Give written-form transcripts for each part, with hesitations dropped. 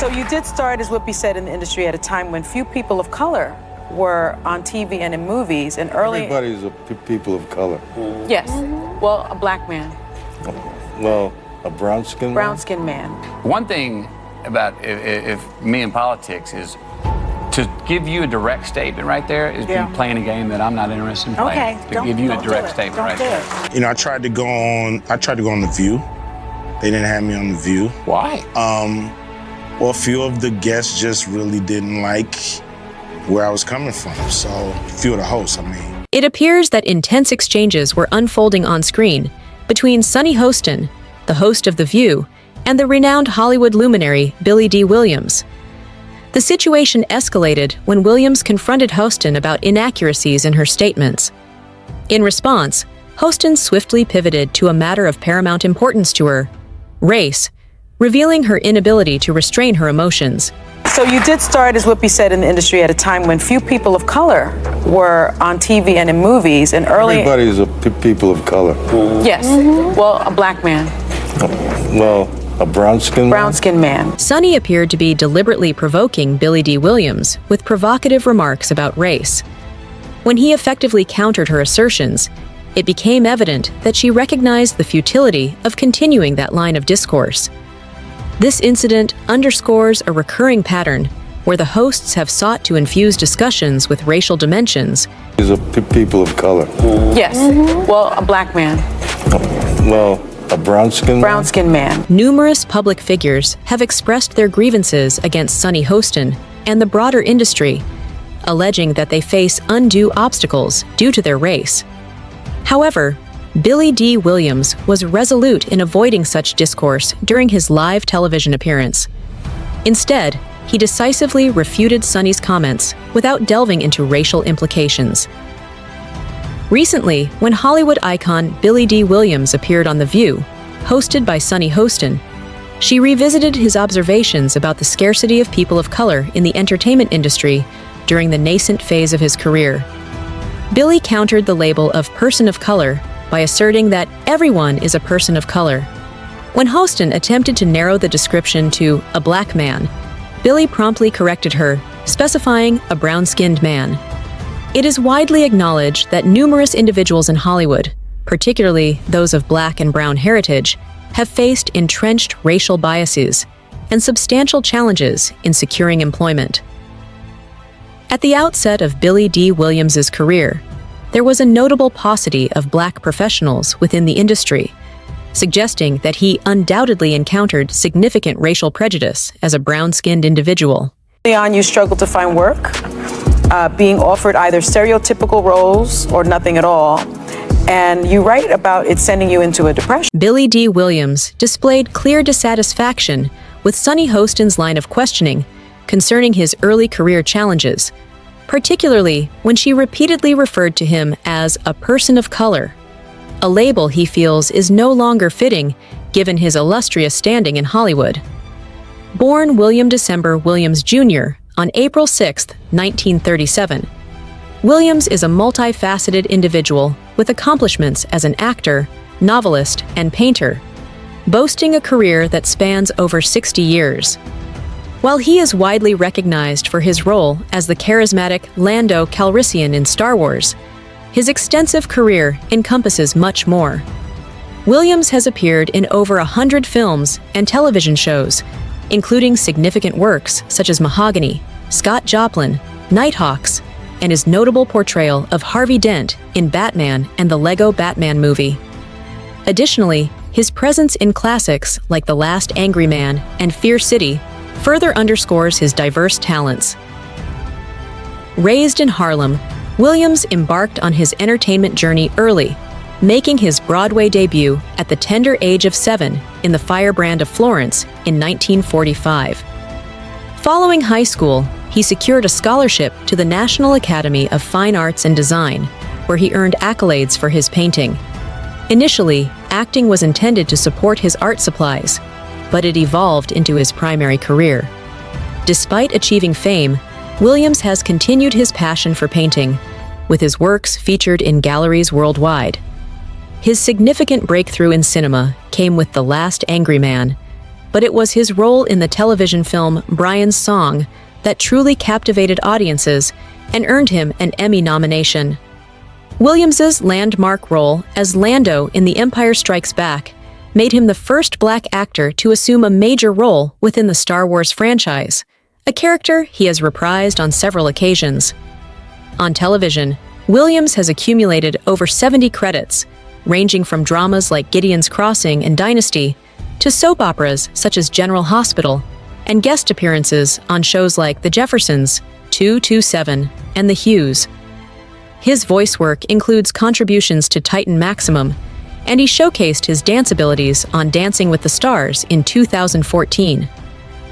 So you did start, as Whoopi said, in the industry at a time when few people of color were on TV and in movies, and early... Everybody's people of color. Yes. Well, a black man. Well, a brown-skinned man? Brown-skinned man. One thing about if me in politics is to give you a direct statement right there is be playing a game that I'm not interested in playing. Okay. To give you a direct statement right there. You know, I tried to go on The View. They didn't have me on The View. Why? Well, a few of the guests just really didn't like where I was coming from. So, a few of the hosts, I mean. It appears that intense exchanges were unfolding on screen between Sunny Hostin, the host of The View, and the renowned Hollywood luminary Billy D. Williams. The situation escalated when Williams confronted Hostin about inaccuracies in her statements. In response, Hostin swiftly pivoted to a matter of paramount importance to her: race, revealing her inability to restrain her emotions. So you did start, as Whoopi said, in the industry at a time when few people of color were on TV and in movies, and early... Everybody's people of color. Yes. Well, a black man. Well, a brown-skinned man? Brown-skinned man. Sunny appeared to be deliberately provoking Billy D. Williams with provocative remarks about race. When he effectively countered her assertions, it became evident that she recognized the futility of continuing that line of discourse. This incident underscores a recurring pattern where the hosts have sought to infuse discussions with racial dimensions. These are people of color. Yes. Well, a black man. Well, a brown-skinned man? Brown-skinned man. Numerous public figures have expressed their grievances against Sunny Hostin and the broader industry, alleging that they face undue obstacles due to their race. However, Billy D. Williams was resolute in avoiding such discourse during his live television appearance. Instead, he decisively refuted Sunny's comments without delving into racial implications. Recently, when Hollywood icon Billy D. Williams appeared on The View, hosted by Sunny Hostin, she revisited his observations about the scarcity of people of color in the entertainment industry during the nascent phase of his career. Billy countered the label of person of color by asserting that everyone is a person of color. When Hostin attempted to narrow the description to a black man, Billy promptly corrected her, specifying a brown-skinned man. It is widely acknowledged that numerous individuals in Hollywood, particularly those of black and brown heritage, have faced entrenched racial biases and substantial challenges in securing employment. At the outset of Billy D. Williams's career, there was a notable paucity of black professionals within the industry, suggesting that he undoubtedly encountered significant racial prejudice as a brown-skinned individual. Early on, you struggled to find work, being offered either stereotypical roles or nothing at all, and you write about it sending you into a depression. Billy D. Williams displayed clear dissatisfaction with Sunny Hostin's line of questioning concerning his early career challenges, particularly when she repeatedly referred to him as a person of color, a label he feels is no longer fitting given his illustrious standing in Hollywood. Born William December Williams Jr. on April 6, 1937, Williams is a multifaceted individual with accomplishments as an actor, novelist, and painter, boasting a career that spans over 60 years. While he is widely recognized for his role as the charismatic Lando Calrissian in Star Wars, his extensive career encompasses much more. Williams has appeared in over 100 films and television shows, including significant works such as Mahogany, Scott Joplin, Nighthawks, and his notable portrayal of Harvey Dent in Batman and the Lego Batman movie. Additionally, his presence in classics like The Last Angry Man and Fear City further underscores his diverse talents. Raised in Harlem, Williams embarked on his entertainment journey early, making his Broadway debut at the tender age of 7 in The Firebrand of Florence in 1945. Following high school, he secured a scholarship to the National Academy of Fine Arts and Design, where he earned accolades for his painting. Initially, acting was intended to support his art supplies, but it evolved into his primary career. Despite achieving fame, Williams has continued his passion for painting, with his works featured in galleries worldwide. His significant breakthrough in cinema came with The Last Angry Man, but it was his role in the television film Brian's Song that truly captivated audiences and earned him an Emmy nomination. Williams's landmark role as Lando in The Empire Strikes Back made him the first black actor to assume a major role within the Star Wars franchise, a character he has reprised on several occasions. On television, Williams has accumulated over 70 credits, ranging from dramas like Gideon's Crossing and Dynasty to soap operas such as General Hospital, and guest appearances on shows like The Jeffersons, 227, and The Hughes. His voice work includes contributions to Titan Maximum, and he showcased his dance abilities on Dancing with the Stars in 2014.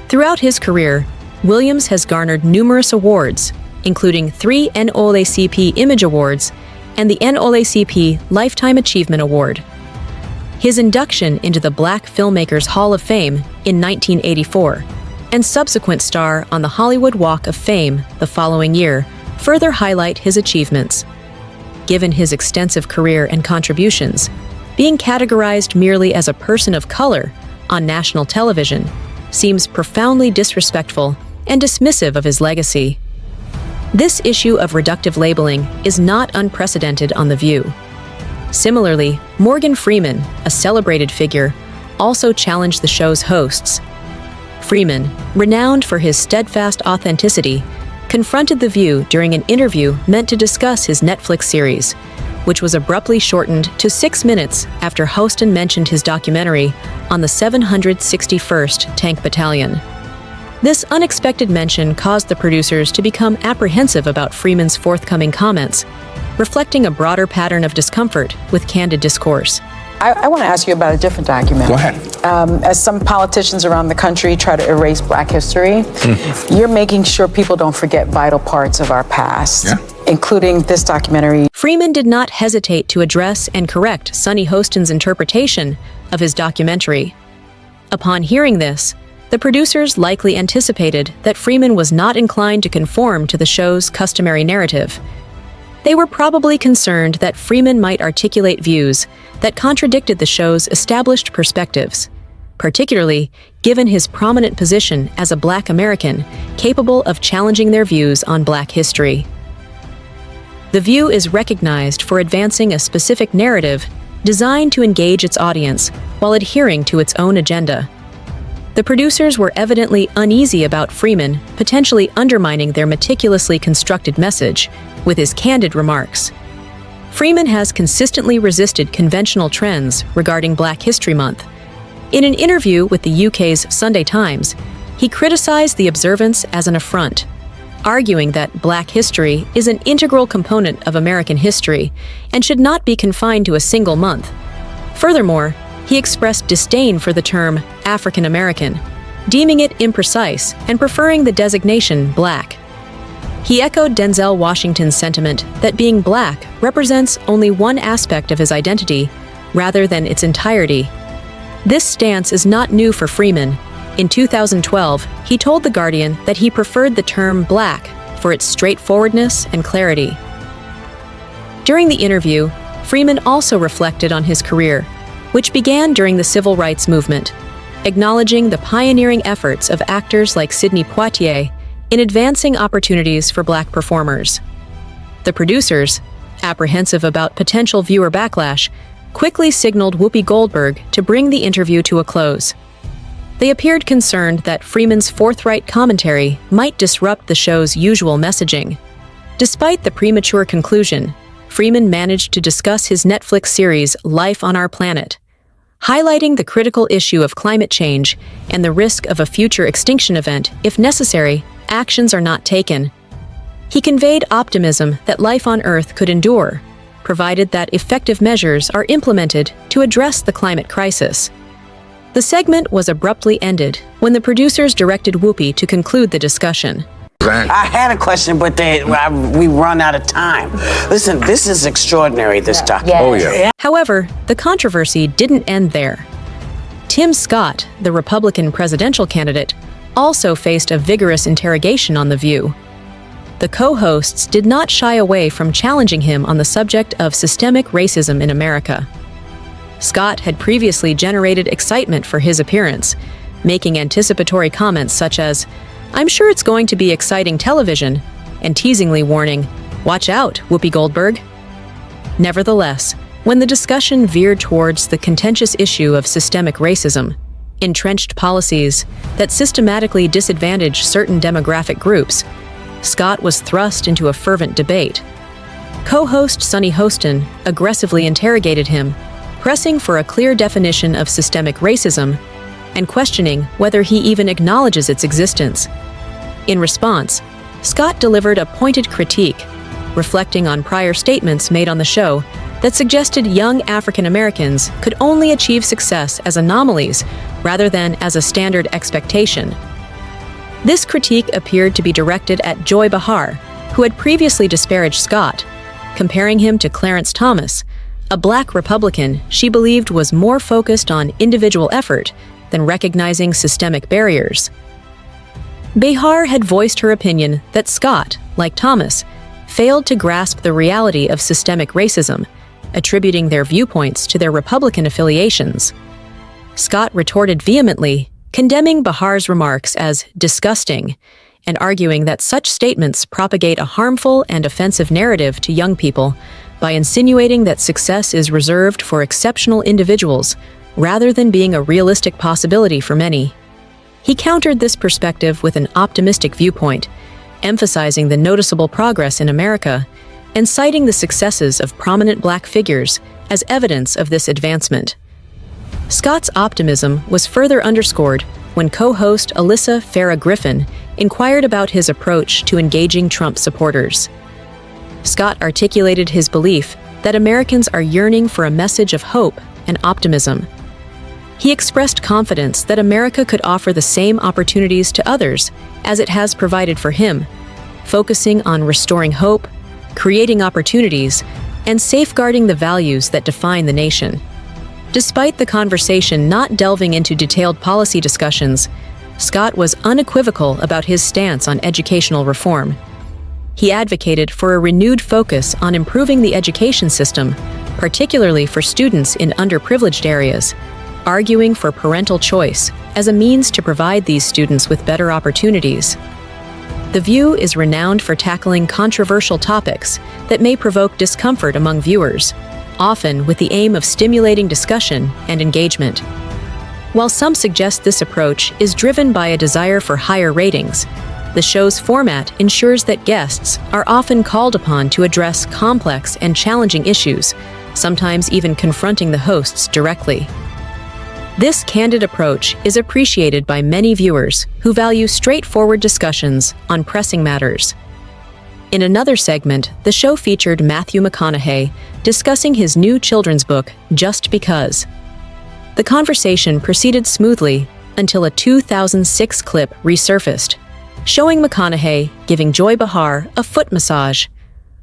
Throughout his career, Williams has garnered numerous awards, including 3 NAACP Image Awards and the NAACP Lifetime Achievement Award. His induction into the Black Filmmakers Hall of Fame in 1984 and subsequent star on the Hollywood Walk of Fame the following year further highlight his achievements. Given his extensive career and contributions, being categorized merely as a person of color on national television seems profoundly disrespectful and dismissive of his legacy. This issue of reductive labeling is not unprecedented on The View. Similarly, Morgan Freeman, a celebrated figure, also challenged the show's hosts. Freeman, renowned for his steadfast authenticity, confronted The View during an interview meant to discuss his Netflix series, which was abruptly shortened to 6 minutes after Hostin mentioned his documentary on the 761st Tank Battalion. This unexpected mention caused the producers to become apprehensive about Freeman's forthcoming comments, reflecting a broader pattern of discomfort with candid discourse. I want to ask you about a different document. Go ahead. As some politicians around the country try to erase Black history, you're making sure people don't forget vital parts of our past, including this documentary. Freeman did not hesitate to address and correct Sonny Hostin's interpretation of his documentary. Upon hearing this, the producers likely anticipated that Freeman was not inclined to conform to the show's customary narrative. They were probably concerned that Freeman might articulate views that contradicted the show's established perspectives, particularly given his prominent position as a Black American capable of challenging their views on Black history. The View is recognized for advancing a specific narrative designed to engage its audience while adhering to its own agenda. The producers were evidently uneasy about Freeman potentially undermining their meticulously constructed message with his candid remarks. Freeman has consistently resisted conventional trends regarding Black History Month. In an interview with the UK's Sunday Times, he criticized the observance as an affront, arguing that Black history is an integral component of American history and should not be confined to a single month. Furthermore, he expressed disdain for the term African American, deeming it imprecise and preferring the designation Black. He echoed Denzel Washington's sentiment that being Black represents only one aspect of his identity rather than its entirety. This stance is not new for Freeman. In 2012, he told The Guardian that he preferred the term Black for its straightforwardness and clarity. During the interview, Freeman also reflected on his career, which began during the Civil Rights Movement, acknowledging the pioneering efforts of actors like Sidney Poitier in advancing opportunities for Black performers. The producers, apprehensive about potential viewer backlash, quickly signaled Whoopi Goldberg to bring the interview to a close. They appeared concerned that Freeman's forthright commentary might disrupt the show's usual messaging. Despite the premature conclusion, Freeman managed to discuss his Netflix series Life on Our Planet, highlighting the critical issue of climate change and the risk of a future extinction event if necessary actions are not taken. He conveyed optimism that life on Earth could endure, provided that effective measures are implemented to address the climate crisis. The segment was abruptly ended when the producers directed Whoopi to conclude the discussion. I had a question, but we run out of time. Listen, this is extraordinary, this document. Oh, yeah. However, the controversy didn't end there. Tim Scott, the Republican presidential candidate, also faced a vigorous interrogation on The View. The co-hosts did not shy away from challenging him on the subject of systemic racism in America. Scott had previously generated excitement for his appearance, making anticipatory comments such as, "I'm sure it's going to be exciting television," and teasingly warning, "Watch out, Whoopi Goldberg." Nevertheless, when the discussion veered towards the contentious issue of systemic racism, entrenched policies that systematically disadvantage certain demographic groups, Scott was thrust into a fervent debate. Co-host Sunny Hostin aggressively interrogated him, pressing for a clear definition of systemic racism and questioning whether he even acknowledges its existence. In response, Scott delivered a pointed critique, reflecting on prior statements made on the show that suggested young African Americans could only achieve success as anomalies rather than as a standard expectation. This critique appeared to be directed at Joy Behar, who had previously disparaged Scott, comparing him to Clarence Thomas, a black Republican she believed was more focused on individual effort than recognizing systemic barriers. Behar had voiced her opinion that Scott, like Thomas, failed to grasp the reality of systemic racism, attributing their viewpoints to their Republican affiliations. Scott retorted vehemently, condemning Behar's remarks as disgusting and arguing that such statements propagate a harmful and offensive narrative to young people by insinuating that success is reserved for exceptional individuals rather than being a realistic possibility for many. He countered this perspective with an optimistic viewpoint, emphasizing the noticeable progress in America and citing the successes of prominent black figures as evidence of this advancement. Scott's optimism was further underscored when co-host Alyssa Farah Griffin inquired about his approach to engaging Trump supporters. Scott articulated his belief that Americans are yearning for a message of hope and optimism. He expressed confidence that America could offer the same opportunities to others as it has provided for him, focusing on restoring hope, creating opportunities, and safeguarding the values that define the nation. Despite the conversation not delving into detailed policy discussions, Scott was unequivocal about his stance on educational reform. He advocated for a renewed focus on improving the education system, particularly for students in underprivileged areas, arguing for parental choice as a means to provide these students with better opportunities. The View is renowned for tackling controversial topics that may provoke discomfort among viewers, often with the aim of stimulating discussion and engagement. While some suggest this approach is driven by a desire for higher ratings, the show's format ensures that guests are often called upon to address complex and challenging issues, sometimes even confronting the hosts directly. This candid approach is appreciated by many viewers who value straightforward discussions on pressing matters. In another segment, the show featured Matthew McConaughey discussing his new children's book, Just Because. The conversation proceeded smoothly until a 2006 clip resurfaced, showing McConaughey giving Joy Behar a foot massage.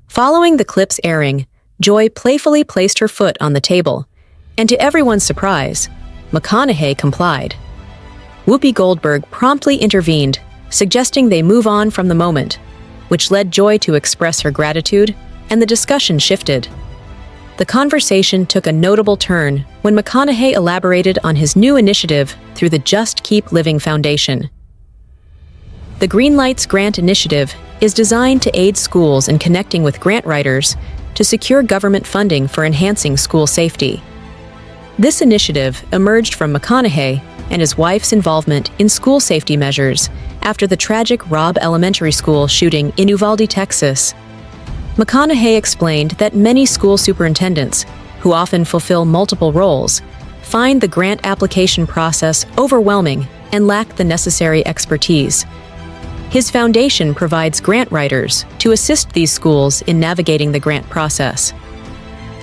Following the clip's airing, Joy playfully placed her foot on the table, and to everyone's surprise, McConaughey complied. Whoopi Goldberg promptly intervened, suggesting they move on from the moment, which led Joy to express her gratitude, and the discussion shifted. The conversation took a notable turn when McConaughey elaborated on his new initiative through the Just Keep Living Foundation. The Greenlights Grant Initiative is designed to aid schools in connecting with grant writers to secure government funding for enhancing school safety. This initiative emerged from McConaughey and his wife's involvement in school safety measures after the tragic Robb Elementary School shooting in Uvalde, Texas. McConaughey explained that many school superintendents, who often fulfill multiple roles, find the grant application process overwhelming and lack the necessary expertise. His foundation provides grant writers to assist these schools in navigating the grant process.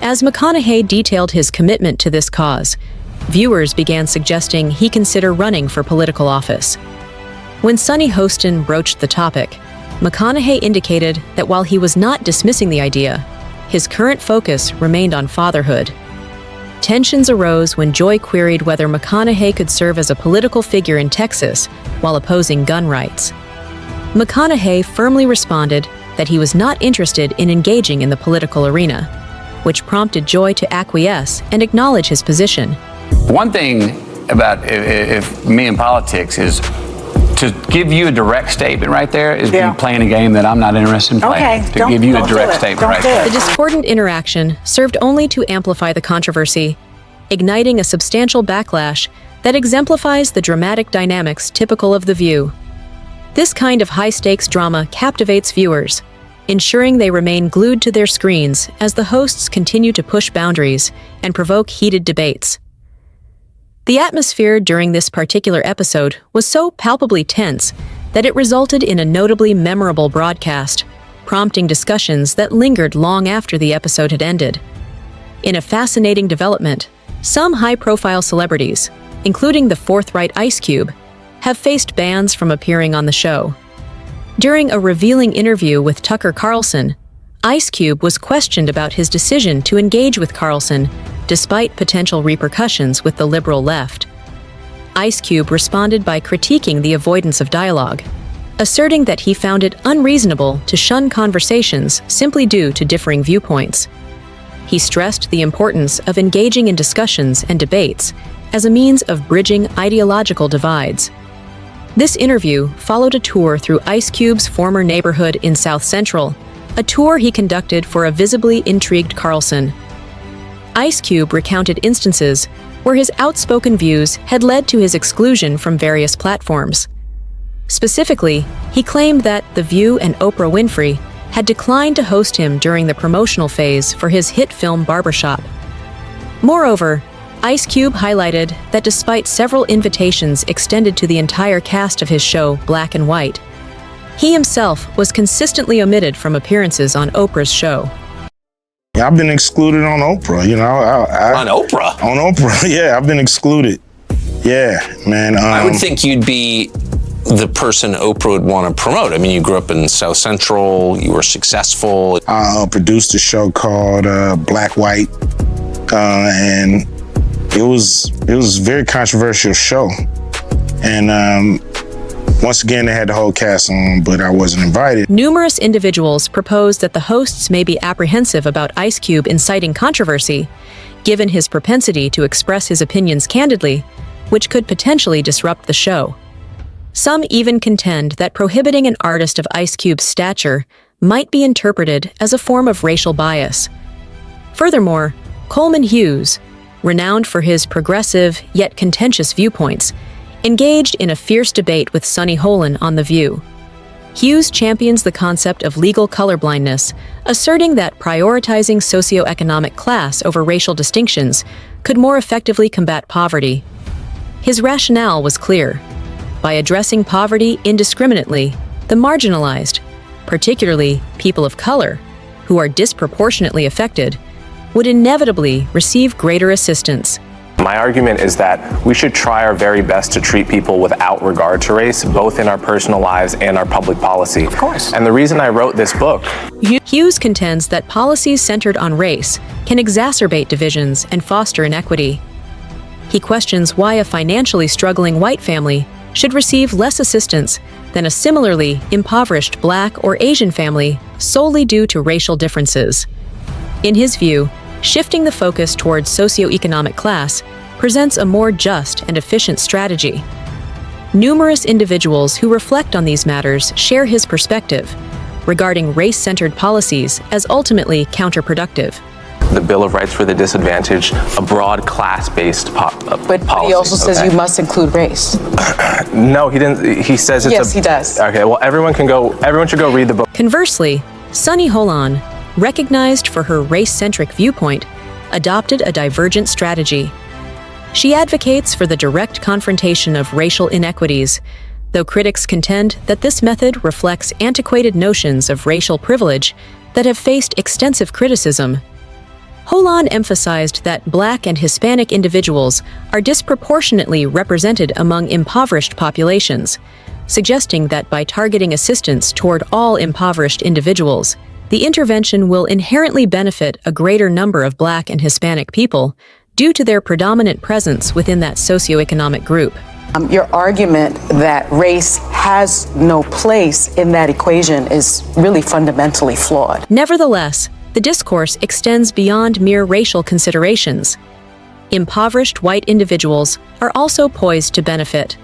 As McConaughey detailed his commitment to this cause, viewers began suggesting he consider running for political office. When Sunny Hostin broached the topic, McConaughey indicated that while he was not dismissing the idea, his current focus remained on fatherhood. Tensions arose when Joy queried whether McConaughey could serve as a political figure in Texas while opposing gun rights. McConaughey firmly responded that he was not interested in engaging in the political arena, which prompted Joy to acquiesce and acknowledge his position. One thing about if me in politics is to give you a direct statement right there is me playing a game that I'm not interested in playing. Okay. To give you a direct statement right there. The discordant interaction served only to amplify the controversy, igniting a substantial backlash that exemplifies the dramatic dynamics typical of The View. This kind of high-stakes drama captivates viewers, ensuring they remain glued to their screens as the hosts continue to push boundaries and provoke heated debates. The atmosphere during this particular episode was so palpably tense that it resulted in a notably memorable broadcast, prompting discussions that lingered long after the episode had ended. In a fascinating development, some high-profile celebrities, including the forthright Ice Cube, have faced bans from appearing on the show. During a revealing interview with Tucker Carlson, Ice Cube was questioned about his decision to engage with Carlson despite potential repercussions with the liberal left. Ice Cube responded by critiquing the avoidance of dialogue, asserting that he found it unreasonable to shun conversations simply due to differing viewpoints. He stressed the importance of engaging in discussions and debates as a means of bridging ideological divides. This interview followed a tour through Ice Cube's former neighborhood in South Central, a tour he conducted for a visibly intrigued Carlson. Ice Cube recounted instances where his outspoken views had led to his exclusion from various platforms. Specifically, he claimed that The View and Oprah Winfrey had declined to host him during the promotional phase for his hit film Barbershop. Moreover, Ice Cube highlighted that despite several invitations extended to the entire cast of his show Black and White, he himself was consistently omitted from appearances on Oprah's show. I've been excluded on Oprah, you know. On Oprah? On Oprah, yeah, I've been excluded. Yeah, man. I would think you'd be the person Oprah would want to promote. I mean, you grew up in South Central, you were successful. I produced a show called Black White, and it was a very controversial show. And once again, they had the whole cast on, but I wasn't invited. Numerous individuals proposed that the hosts may be apprehensive about Ice Cube inciting controversy, given his propensity to express his opinions candidly, which could potentially disrupt the show. Some even contend that prohibiting an artist of Ice Cube's stature might be interpreted as a form of racial bias. Furthermore, Coleman Hughes, renowned for his progressive yet contentious viewpoints, engaged in a fierce debate with Sonny Holon on The View. Hughes champions the concept of legal colorblindness, asserting that prioritizing socioeconomic class over racial distinctions could more effectively combat poverty. His rationale was clear. By addressing poverty indiscriminately, the marginalized, particularly people of color, who are disproportionately affected, would inevitably receive greater assistance. My argument is that we should try our very best to treat people without regard to race, both in our personal lives and our public policy. Of course. And the reason I wrote this book. Hughes contends that policies centered on race can exacerbate divisions and foster inequity. He questions why a financially struggling white family should receive less assistance than a similarly impoverished Black or Asian family solely due to racial differences. In his view, shifting the focus towards socioeconomic class presents a more just and efficient strategy. Numerous individuals who reflect on these matters share his perspective, regarding race-centered policies as ultimately counterproductive. The Bill of Rights for the Disadvantaged, a broad class-based policy. But he also says you must include race. No, he didn't. He says it's Yes, he does. Okay, well, everyone should go read the book. Conversely, Sonny Holon, recognized for her race-centric viewpoint, adopted a divergent strategy. She advocates for the direct confrontation of racial inequities, though critics contend that this method reflects antiquated notions of racial privilege that have faced extensive criticism. Holon emphasized that Black and Hispanic individuals are disproportionately represented among impoverished populations, suggesting that by targeting assistance toward all impoverished individuals, the intervention will inherently benefit a greater number of Black and Hispanic people due to their predominant presence within that socioeconomic group. Your argument that race has no place in that equation is really fundamentally flawed. Nevertheless, the discourse extends beyond mere racial considerations. impoverished white individuals are also poised to benefit.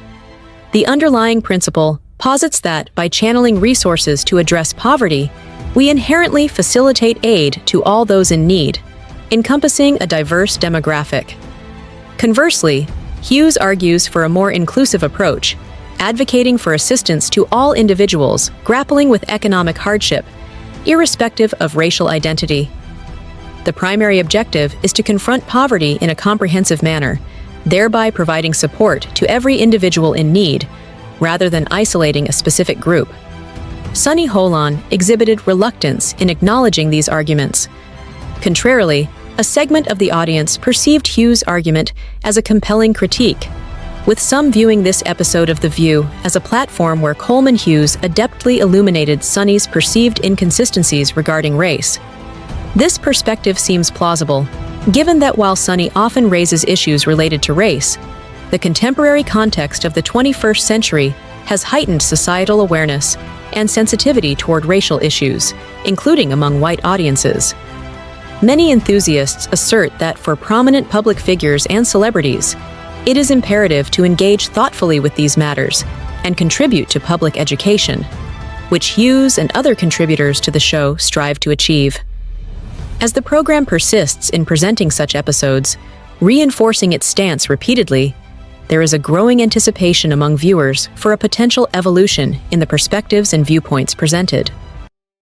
The underlying principle posits that by channeling resources to address poverty, we inherently facilitate aid to all those in need, encompassing a diverse demographic. Conversely, Hughes argues for a more inclusive approach, advocating for assistance to all individuals grappling with economic hardship, irrespective of racial identity. The primary objective is to confront poverty in a comprehensive manner, thereby providing support to every individual in need, rather than isolating a specific group. Sunny Holon exhibited reluctance in acknowledging these arguments. Contrarily, a segment of the audience perceived Hughes' argument as a compelling critique, with some viewing this episode of The View as a platform where Coleman Hughes adeptly illuminated Sunny's perceived inconsistencies regarding race. This perspective seems plausible, given that while Sunny often raises issues related to race, the contemporary context of the 21st century has heightened societal awareness and sensitivity toward racial issues, including among white audiences. Many enthusiasts assert that for prominent public figures and celebrities, it is imperative to engage thoughtfully with these matters and contribute to public education, which Hughes and other contributors to the show strive to achieve. As the program persists in presenting such episodes, reinforcing its stance repeatedly, there is a growing anticipation among viewers for a potential evolution in the perspectives and viewpoints presented.